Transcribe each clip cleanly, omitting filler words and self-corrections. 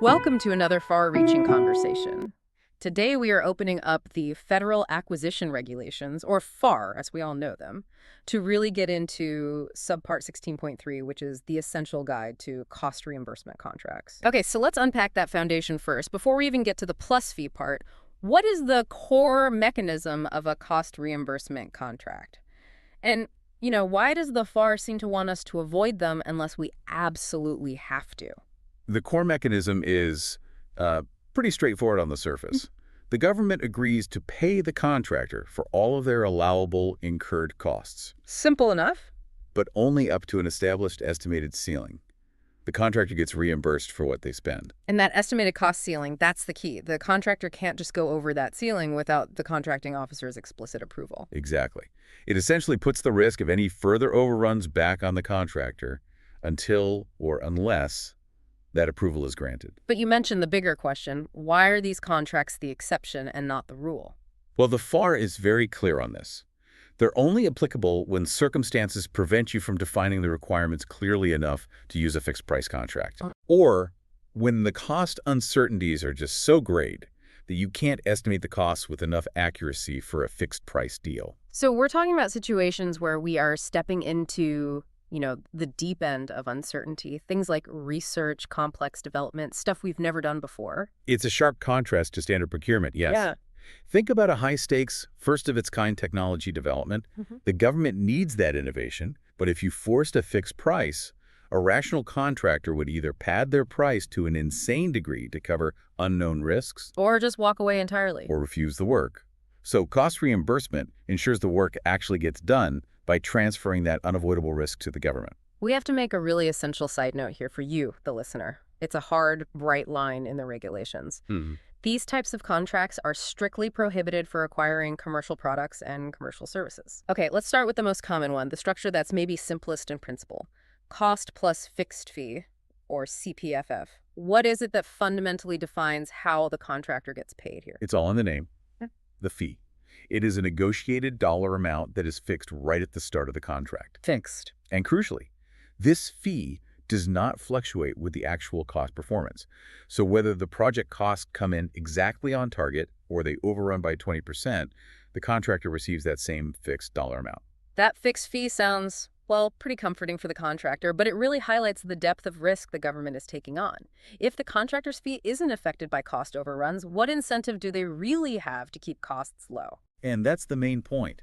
Welcome to another far-reaching conversation. Today we are opening up the Federal Acquisition Regulations, or FAR as we all know them, to really get into Subpart 16.3, which is the essential guide to cost reimbursement contracts. Okay, so let's unpack that foundation first. Before we even get to the plus fee part, what is the core mechanism of a cost reimbursement contract? And, why does the FAR seem to want us to avoid them unless we absolutely have to? The core mechanism is pretty straightforward on the surface. The government agrees to pay the contractor for all of their allowable incurred costs, Simple enough. but only up to an established estimated ceiling. The contractor gets reimbursed for what they spend. And that estimated cost ceiling, that's the key. The contractor can't just go over that ceiling without the contracting officer's explicit approval. Exactly. It essentially puts the risk of any further overruns back on the contractor until or unless that approval is granted. But you mentioned the bigger question, why are these contracts the exception and not the rule? Well, the FAR is very clear on this. They're only applicable when circumstances prevent you from defining the requirements clearly enough to use a fixed-price contract, or when the cost uncertainties are just so great that you can't estimate the costs with enough accuracy for a fixed-price deal. So we're talking about situations where we are stepping into, the deep end of uncertainty, things like research, complex development, stuff we've never done before. It's a sharp contrast to standard procurement, yes. Yeah. Think about a high-stakes, first-of-its-kind technology development. The government needs that innovation, but if you forced a fixed price, a rational contractor would either pad their price to an insane degree to cover unknown risks Or just walk away entirely. or refuse the work. So cost reimbursement ensures the work actually gets done by transferring that unavoidable risk to the government. We have to make a really essential side note here for you, the listener. It's a hard, bright line in the regulations. These types of contracts are strictly prohibited for acquiring commercial products and commercial services. Okay, let's start with the most common one, the structure that's maybe simplest in principle. Cost plus fixed fee, or CPFF. What is it that fundamentally defines how the contractor gets paid here? It's all in the name, Yeah. the fee. It is a negotiated dollar amount that is fixed right at the start of the contract. Fixed. And crucially, this fee does not fluctuate with the actual cost performance. So whether the project costs come in exactly on target or they overrun by 20%, the contractor receives that same fixed dollar amount. That fixed fee sounds, well, pretty comforting for the contractor, but it really highlights the depth of risk the government is taking on. If the contractor's fee isn't affected by cost overruns, what incentive do they really have to keep costs low? And that's the main point.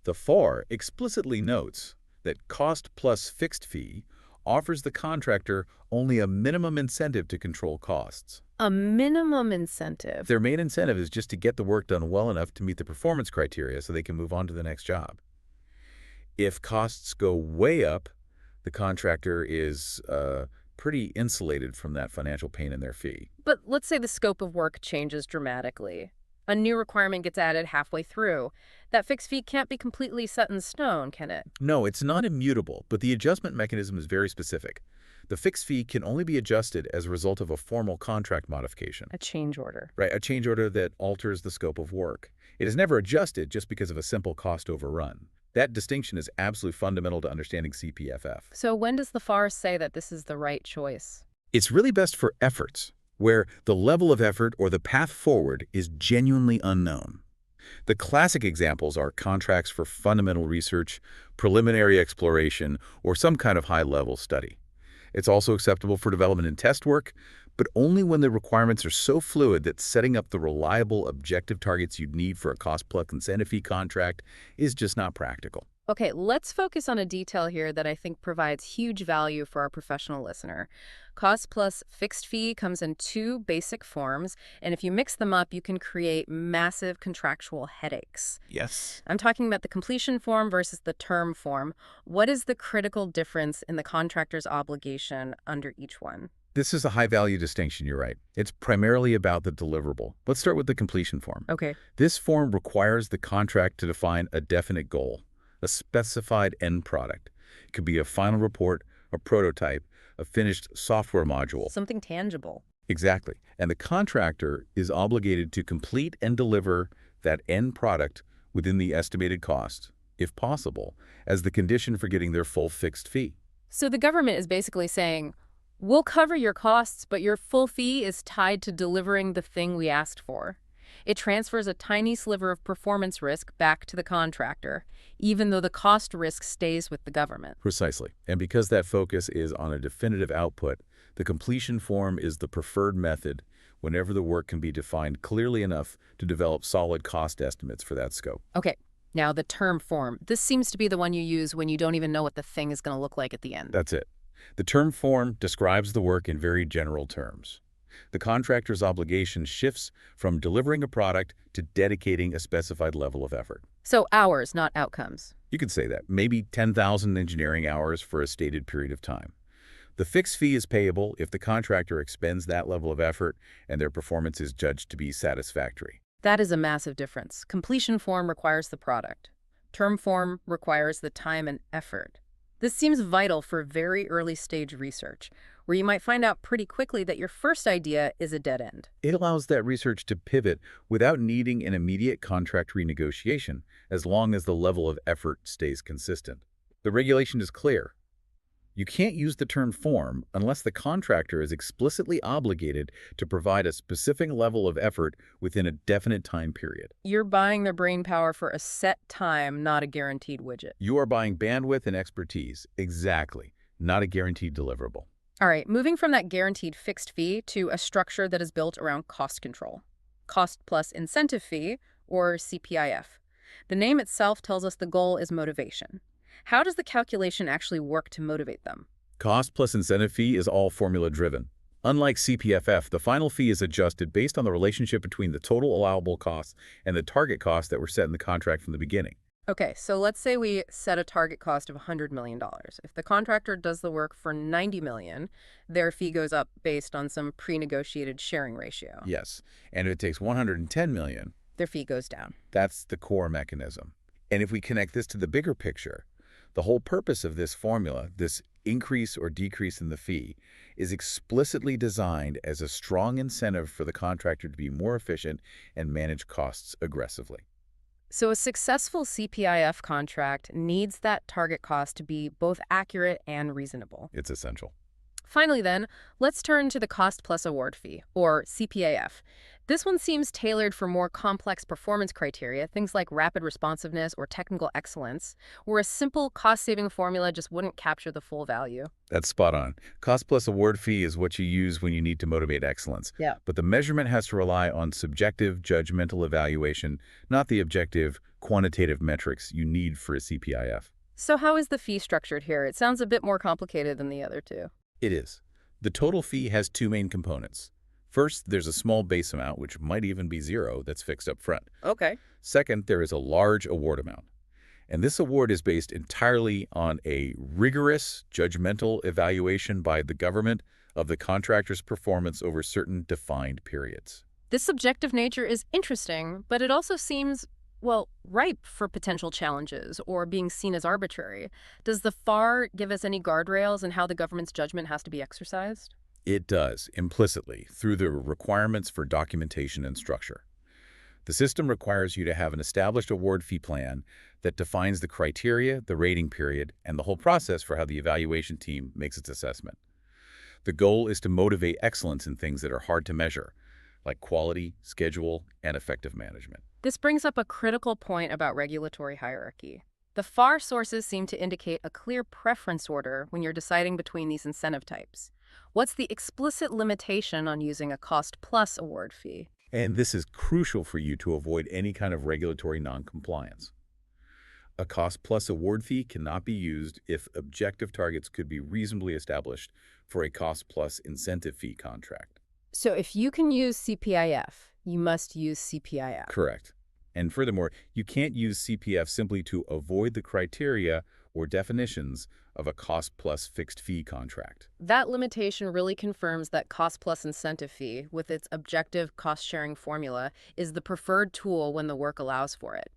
The FAR explicitly notes that cost plus fixed fee offers the contractor only a minimum incentive to control costs. A minimum incentive. Their main incentive is just to get the work done well enough to meet the performance criteria so they can move on to the next job. If costs go way up, the contractor is pretty insulated from that financial pain in their fee. But let's say the scope of work changes dramatically. A new requirement gets added halfway through. That fixed fee can't be completely set in stone, can it? No, it's not immutable, but the adjustment mechanism is very specific. The fixed fee can only be adjusted as a result of a formal contract modification. A change order. Right, a change order that alters the scope of work. It is never adjusted just because of a simple cost overrun. That distinction is absolutely fundamental to understanding CPFF. So when does the FAR say that this is the right choice? It's really best for efforts where the level of effort or the path forward is genuinely unknown. The classic examples are contracts for fundamental research, preliminary exploration, or some kind of high-level study. It's also acceptable for development and test work, but only when the requirements are so fluid that setting up the reliable, objective targets you'd need for a cost-plus incentive fee contract is just not practical. Okay, let's focus on a detail here that I think provides huge value for our professional listener. Cost plus fixed fee comes in two basic forms, and if you mix them up, you can create massive contractual headaches. Yes. I'm talking about the completion form versus the term form. What is the critical difference in the contractor's obligation under each one? This is a high-value distinction, you're right. It's primarily about the deliverable. Let's start with the completion form. Okay. This form requires the contract to define a definite goal, a specified end product. It could be a final report, a prototype, a finished software module. Something tangible. Exactly. And the contractor is obligated to complete and deliver that end product within the estimated cost, if possible, as the condition for getting their full fixed fee. So the government is basically saying, We'll cover your costs, but your full fee is tied to delivering the thing we asked for. It transfers a tiny sliver of performance risk back to the contractor, even though the cost risk stays with the government. Precisely. And because that focus is on a definitive output, the completion form is the preferred method whenever the work can be defined clearly enough to develop solid cost estimates for that scope. Okay, now the term form. This seems to be the one you use when you don't even know what the thing is going to look like at the end. That's it. The term form describes the work in very general terms. The contractor's obligation shifts from delivering a product to dedicating a specified level of effort. So hours, not outcomes. You could say that, maybe 10,000 engineering hours for a stated period of time. The fixed fee is payable if the contractor expends that level of effort and their performance is judged to be satisfactory. That is a massive difference. Completion form requires the product. Term form requires the time and effort. This seems vital for very early stage research, where you might find out pretty quickly that your first idea is a dead end. It allows that research to pivot without needing an immediate contract renegotiation, as long as the level of effort stays consistent. The regulation is clear. You can't use the term form unless the contractor is explicitly obligated to provide a specific level of effort within a definite time period. You're buying their brain power for a set time, not a guaranteed widget. You are buying bandwidth and expertise, exactly, not a guaranteed deliverable. All right, moving from that guaranteed fixed fee to a structure that is built around cost control. Cost plus incentive fee, or CPIF. The name itself tells us the goal is motivation. How does the calculation actually work to motivate them? Cost plus incentive fee is all formula-driven. Unlike CPFF, the final fee is adjusted based on the relationship between the total allowable costs and the target costs that were set in the contract from the beginning. Okay, so let's say we set a target cost of $100 million. If the contractor does the work for $90 million, their fee goes up based on some pre-negotiated sharing ratio. Yes, and if it takes $110 million, Their fee goes down. that's the core mechanism. And if we connect this to the bigger picture, the whole purpose of this formula, this increase or decrease in the fee, is explicitly designed as a strong incentive for the contractor to be more efficient and manage costs aggressively. So a successful CPIF contract needs that target cost to be both accurate and reasonable. It's essential. Finally then, let's turn to the cost plus award fee, or CPAF. This one seems tailored for more complex performance criteria, things like rapid responsiveness or technical excellence, where a simple cost-saving formula just wouldn't capture the full value. That's spot on. Cost plus award fee is what you use when you need to motivate excellence. Yeah. But the measurement has to rely on subjective, judgmental evaluation, not the objective, quantitative metrics you need for a CPIF. So how is the fee structured here? It sounds a bit more complicated than the other two. It is. The total fee has two main components. First, there's a small base amount, which might even be zero, that's fixed up front. Okay. Second, there is a large award amount. And this award is based entirely on a rigorous, judgmental evaluation by the government of the contractor's performance over certain defined periods. This subjective nature is interesting, but it also seems, well, ripe for potential challenges or being seen as arbitrary. Does the FAR give us any guardrails on how the government's judgment has to be exercised? It does, implicitly, through the requirements for documentation and structure. The system requires you to have an established award fee plan that defines the criteria, the rating period, and the whole process for how the evaluation team makes its assessment. The goal is to motivate excellence in things that are hard to measure, like quality, schedule, and effective management. This brings up a critical point about regulatory hierarchy. The FAR sources seem to indicate a clear preference order when you're deciding between these incentive types. What's the explicit limitation on using a cost-plus award fee? And this is crucial for you to avoid any kind of regulatory noncompliance. A cost-plus award fee cannot be used if objective targets could be reasonably established for a cost-plus incentive fee contract. So if you can use CPIF, you must use CPIF. Correct. And furthermore, you can't use CPF simply to avoid the criteria or definitions of a cost-plus fixed fee contract. That limitation really confirms that cost-plus incentive fee, with its objective cost-sharing formula, is the preferred tool when the work allows for it.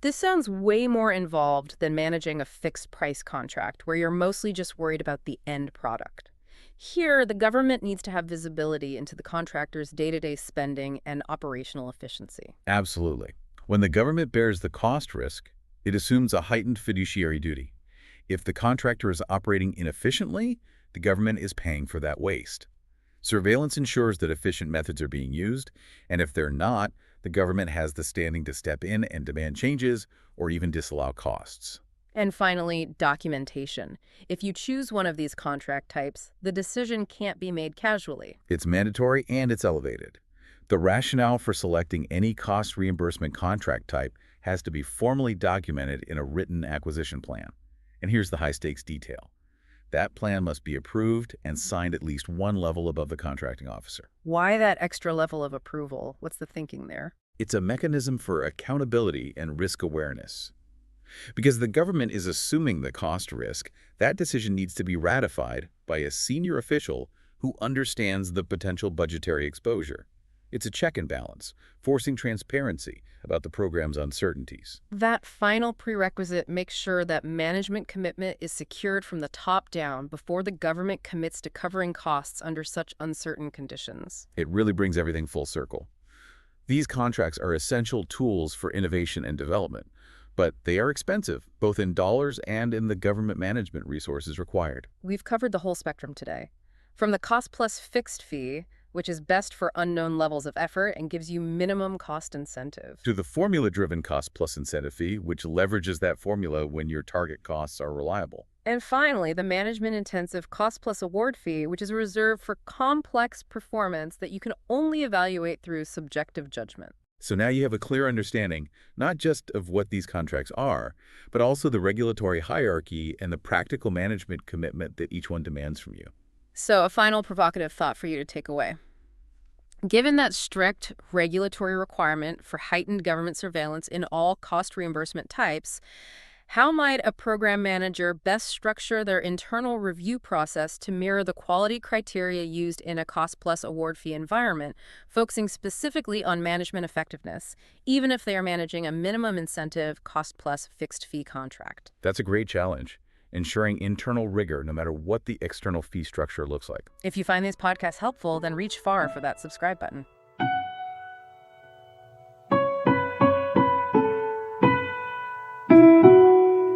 This sounds way more involved than managing a fixed-price contract, where you're mostly just worried about the end product. Here, the government needs to have visibility into the contractor's day-to-day spending and operational efficiency. Absolutely. When the government bears the cost risk, it assumes a heightened fiduciary duty. If the contractor is operating inefficiently, the government is paying for that waste. Surveillance ensures that efficient methods are being used, and if they're not, the government has the standing to step in and demand changes or even disallow costs. And finally, documentation. If you choose one of these contract types, the decision can't be made casually. It's mandatory and it's elevated. The rationale for selecting any cost reimbursement contract type has to be formally documented in a written acquisition plan. And here's the high-stakes detail. That plan must be approved and signed at least one level above the contracting officer. Why that extra level of approval? What's the thinking there? It's a mechanism for accountability and risk awareness. Because the government is assuming the cost risk, that decision needs to be ratified by a senior official who understands the potential budgetary exposure. It's a check and balance, forcing transparency about the program's uncertainties. That final prerequisite makes sure that management commitment is secured from the top down before the government commits to covering costs under such uncertain conditions. It really brings everything full circle. These contracts are essential tools for innovation and development, but they are expensive, both in dollars and in the government management resources required. We've covered the whole spectrum today. From the cost-plus fixed fee, which is best for unknown levels of effort and gives you minimum cost incentive, To the formula-driven cost-plus incentive fee, which leverages that formula when your target costs are reliable. and finally, the management-intensive cost-plus award fee, which is reserved for complex performance that you can only evaluate through subjective judgment. So now you have a clear understanding, not just of what these contracts are, but also the regulatory hierarchy and the practical management commitment that each one demands from you. So, a final provocative thought for you to take away. Given that strict regulatory requirement for heightened government surveillance in all cost reimbursement types, how might a program manager best structure their internal review process to mirror the quality criteria used in a cost-plus award fee environment, focusing specifically on management effectiveness, even if they are managing a minimum incentive cost-plus fixed fee contract? That's a great challenge, ensuring internal rigor no matter what the external fee structure looks like. If you find these podcasts helpful, then reach far for that subscribe button.